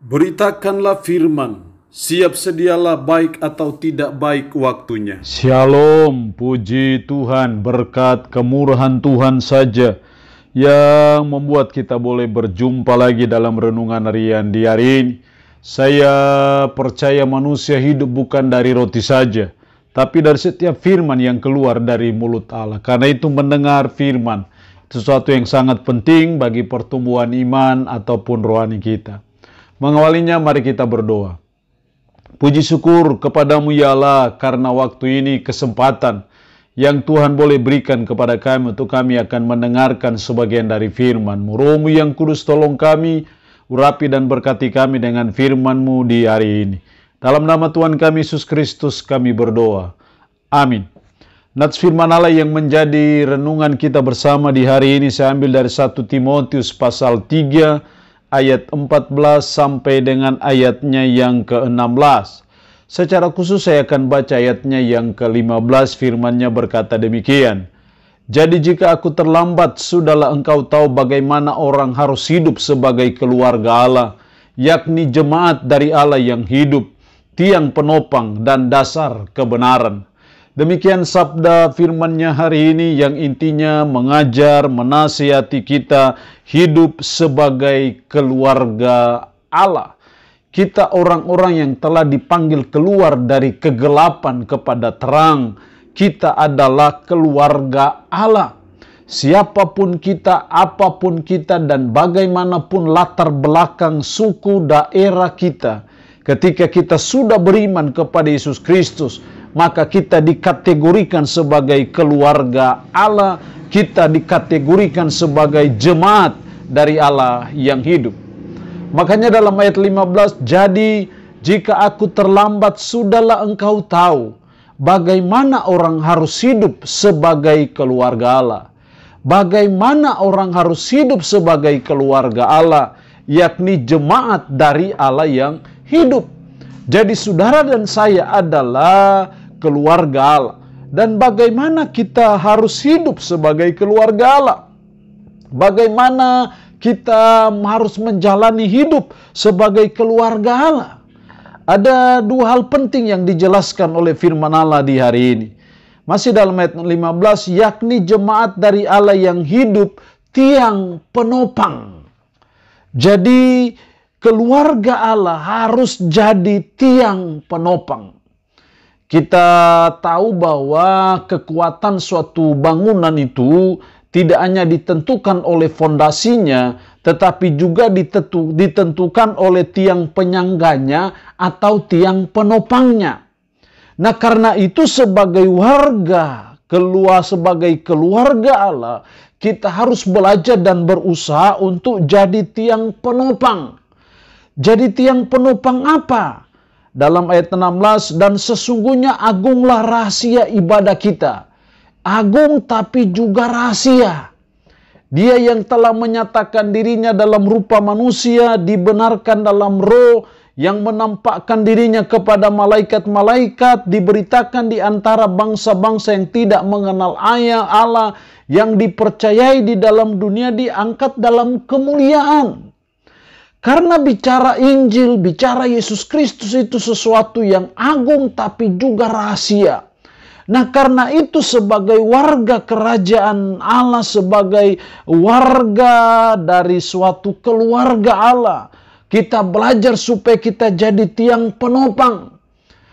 Beritakanlah firman, siap sedialah baik atau tidak baik waktunya. Shalom, puji Tuhan, berkat kemurahan Tuhan saja yang membuat kita boleh berjumpa lagi dalam renungan harian di hari ini. Saya percaya manusia hidup bukan dari roti saja, tapi dari setiap firman yang keluar dari mulut Allah. Karena itu mendengar firman, itu sesuatu yang sangat penting bagi pertumbuhan iman ataupun rohani kita. Mengawalinya, mari kita berdoa. Puji syukur kepadamu ya Allah, karena waktu ini kesempatan yang Tuhan boleh berikan kepada kami untuk kami akan mendengarkan sebagian dari firman-Mu. Roh-Mu yang kudus tolong kami, urapi dan berkati kami dengan firman-Mu di hari ini. Dalam nama Tuhan kami Yesus Kristus kami berdoa. Amin. Nats firman Allah yang menjadi renungan kita bersama di hari ini saya ambil dari 1 Timotius pasal 3 ayat 14 sampai dengan ayatnya yang ke-16. Secara khusus saya akan baca ayatnya yang ke-15, firman-Nya berkata demikian. Jadi jika aku terlambat, sudahlah engkau tahu bagaimana orang harus hidup sebagai keluarga Allah, yakni jemaat dari Allah yang hidup, tiang penopang dan dasar kebenaran. Demikian sabda firman-Nya hari ini yang intinya mengajar, menasihati kita hidup sebagai keluarga Allah. Kita orang-orang yang telah dipanggil keluar dari kegelapan kepada terang. Kita adalah keluarga Allah. Siapapun kita, apapun kita, dan bagaimanapun latar belakang suku daerah kita, ketika kita sudah beriman kepada Yesus Kristus, maka kita dikategorikan sebagai keluarga Allah, kita dikategorikan sebagai jemaat dari Allah yang hidup. Makanya dalam ayat 15, jadi jika aku terlambat, sudahlah engkau tahu bagaimana orang harus hidup sebagai keluarga Allah. Bagaimana orang harus hidup sebagai keluarga Allah, yakni jemaat dari Allah yang hidup. Jadi saudara dan saya adalah keluarga Allah. Dan bagaimana kita harus hidup sebagai keluarga Allah? Bagaimana kita harus menjalani hidup sebagai keluarga Allah? Ada dua hal penting yang dijelaskan oleh firman Allah di hari ini. Masih dalam ayat 15, yakni jemaat dari Allah yang hidup, tiang penopang. Jadi keluarga Allah harus jadi tiang penopang. Kita tahu bahwa kekuatan suatu bangunan itu tidak hanya ditentukan oleh fondasinya, tetapi juga ditentukan oleh tiang penyangganya atau tiang penopangnya. Nah, karena itu sebagai warga, sebagai keluarga Allah, kita harus belajar dan berusaha untuk jadi tiang penopang. Jadi tiang penopang apa? Dalam ayat 16, dan sesungguhnya agunglah rahasia ibadah kita. Agung tapi juga rahasia. Dia yang telah menyatakan dirinya dalam rupa manusia, dibenarkan dalam roh, yang menampakkan dirinya kepada malaikat-malaikat, diberitakan di antara bangsa-bangsa yang tidak mengenal Allah, yang dipercayai di dalam dunia, diangkat dalam kemuliaan. Karena bicara Injil, bicara Yesus Kristus itu sesuatu yang agung tapi juga rahasia. Nah, karena itu sebagai warga kerajaan Allah, sebagai warga dari suatu keluarga Allah, kita belajar supaya kita jadi tiang penopang.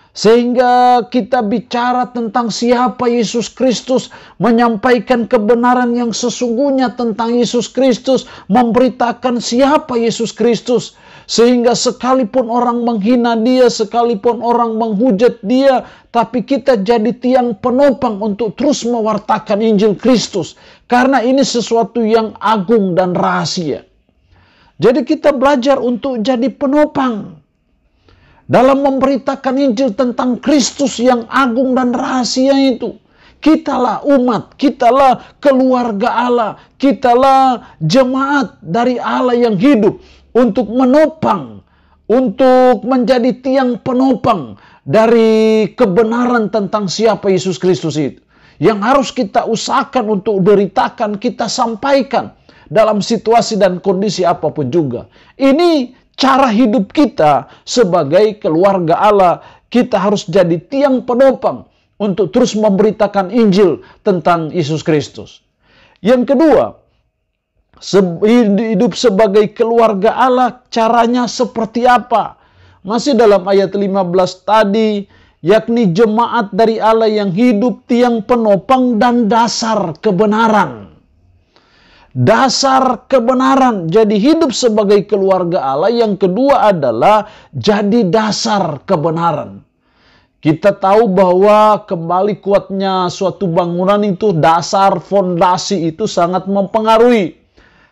Sehingga kita bicara tentang siapa Yesus Kristus, menyampaikan kebenaran yang sesungguhnya tentang Yesus Kristus, memberitakan siapa Yesus Kristus. Sehingga sekalipun orang menghina dia, sekalipun orang menghujat dia, tapi kita jadi tiang penopang untuk terus mewartakan Injil Kristus. Karena ini sesuatu yang agung dan rahasia. Jadi kita belajar untuk jadi penopang dalam memberitakan Injil tentang Kristus yang agung dan rahasia itu. Kitalah umat, kitalah keluarga Allah, kitalah jemaat dari Allah yang hidup untuk menopang, untuk menjadi tiang penopang dari kebenaran tentang siapa Yesus Kristus itu. Yang harus kita usahakan untuk beritakan, kita sampaikan dalam situasi dan kondisi apapun juga. Ini cara hidup kita sebagai keluarga Allah. Kita harus jadi tiang penopang untuk terus memberitakan Injil tentang Yesus Kristus. Yang kedua, hidup sebagai keluarga Allah caranya seperti apa? Masih dalam ayat 15 tadi, yakni jemaat dari Allah yang hidup tiang penopang dan dasar kebenaran. Dasar kebenaran. Jadi hidup sebagai keluarga Allah. Yang kedua adalah jadi dasar kebenaran. Kita tahu bahwa kembali kuatnya suatu bangunan itu, dasar, fondasi itu sangat mempengaruhi.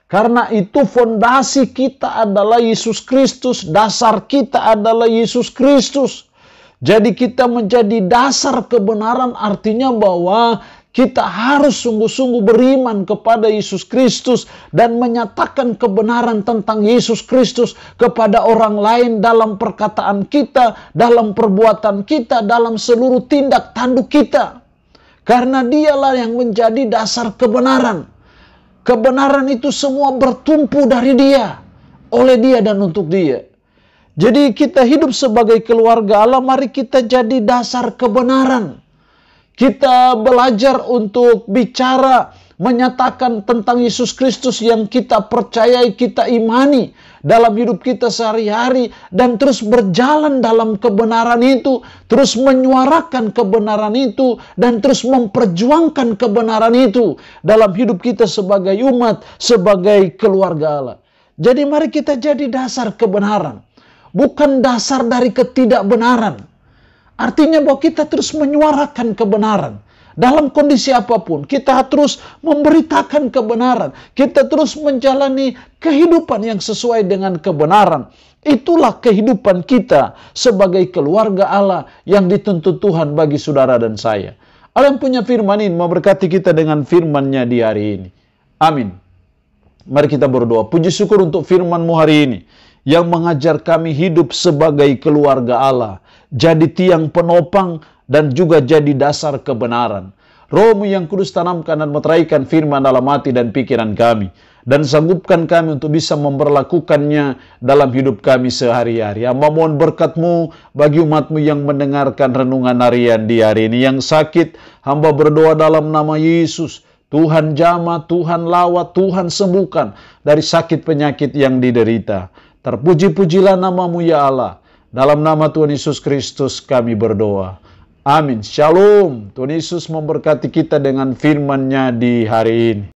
Karena itu fondasi kita adalah Yesus Kristus, dasar kita adalah Yesus Kristus. Jadi kita menjadi dasar kebenaran, artinya bahwa kita harus sungguh-sungguh beriman kepada Yesus Kristus dan menyatakan kebenaran tentang Yesus Kristus kepada orang lain dalam perkataan kita, dalam perbuatan kita, dalam seluruh tindak tanduk kita. Karena dialah yang menjadi dasar kebenaran. Kebenaran itu semua bertumpu dari Dia, oleh Dia dan untuk Dia. Jadi kita hidup sebagai keluarga Allah, mari kita jadi dasar kebenaran. Kita belajar untuk bicara, menyatakan tentang Yesus Kristus yang kita percayai, kita imani dalam hidup kita sehari-hari, dan terus berjalan dalam kebenaran itu, terus menyuarakan kebenaran itu, dan terus memperjuangkan kebenaran itu dalam hidup kita sebagai umat, sebagai keluarga Allah. Jadi mari kita jadi dasar kebenaran, bukan dasar dari ketidakbenaran. Artinya bahwa kita terus menyuarakan kebenaran. Dalam kondisi apapun, kita terus memberitakan kebenaran. Kita terus menjalani kehidupan yang sesuai dengan kebenaran. Itulah kehidupan kita sebagai keluarga Allah yang dituntut Tuhan bagi saudara dan saya. Allah yang punya firman ini memberkati kita dengan firman-Nya di hari ini. Amin. Mari kita berdoa. Puji syukur untuk firman-Mu hari ini yang mengajar kami hidup sebagai keluarga Allah, jadi tiang penopang dan juga jadi dasar kebenaran. Roh-Mu yang kudus tanamkan dan meteraikan firman dalam hati dan pikiran kami, dan sanggupkan kami untuk bisa memperlakukannya dalam hidup kami sehari-hari. Hamba mohon berkat-Mu bagi umat-Mu yang mendengarkan renungan harian di hari ini. Yang sakit, hamba berdoa dalam nama Yesus, Tuhan jamah, Tuhan lawat, Tuhan sembuhkan dari sakit penyakit yang diderita. Terpuji-pujilah nama-Mu ya Allah. Dalam nama Tuhan Yesus Kristus kami berdoa. Amin. Shalom. Tuhan Yesus memberkati kita dengan firman-Nya di hari ini.